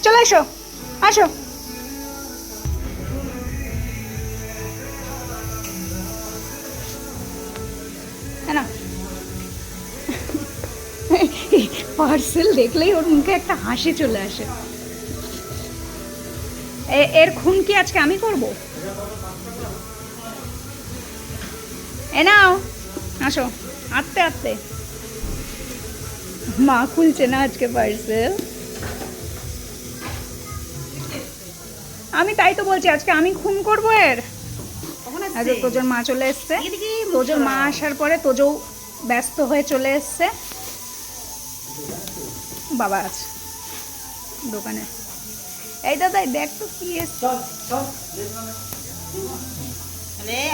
চলে এসো, আসো। না পার্সেল দেখলেই ওর মুখে একটা হাসি চলে আসে। এর খুন কি আজকে আমি করব? এ নাও, আসো, আটতে আটতে। মা খুলছে না আজকে পার্সেল। আমি তাই তো বলছি আজকে আমি খুন করবো এর। আজকে তোজোর মা চলে এসছে। তোজোর মা আসার পরে তোজো ব্যস্ত হয়ে চলে এসছে। বাবা আছে দোকানে। এই দাদাই দেখ তো কি এসছে।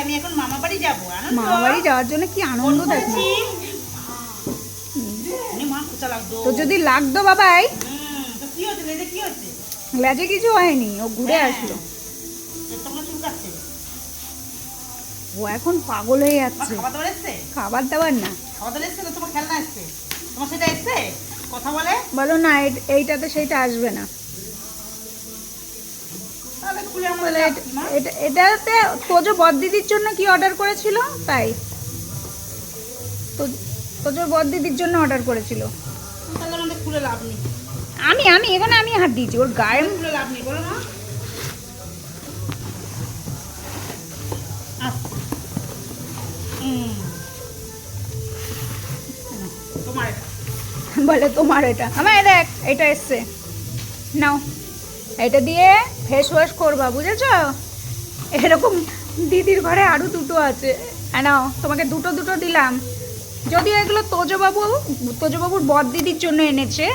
আমি এখন মামা বাড়ি যাবো। মামা বাড়ি যাওয়ার জন্য কি আনন্দ দেখ না। তো যদি লাগতো বাবাই, লেজে কিছু হয়নি, ও ঘুরে আসলো। ও এখন পাগল হয়ে যাচ্ছে। খাবার দাবার না, বলো না এইটাতে সেইটা আসবে না। এটাতে তোজো বড়দিদির জন্য কি অর্ডার করেছিল, তাই তোজোর বড়দিদির জন্য অর্ডার করেছিল। আমি এখানে আমি হাত দিয়েছি ওর গায়ে। খুলে লাভ নেই, বলো না। বলে তোমার এটা, আমার দেখ এটা এসছে, নাও এটা দিয়ে ফেস ওয়াশ করবা, বুঝেছ? এরকম দিদির ঘরে আরো দুটো আছে। নাও তোমাকে দুটো দুটো দিলাম। যদিও এগুলো তোজবাবুর বর দিদির জন্য এনেছে।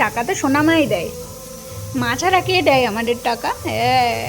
টাকা তো সোনামাই দেয়, মা ছাড়া কে দেয় আমাদের টাকা? হ্যাঁ,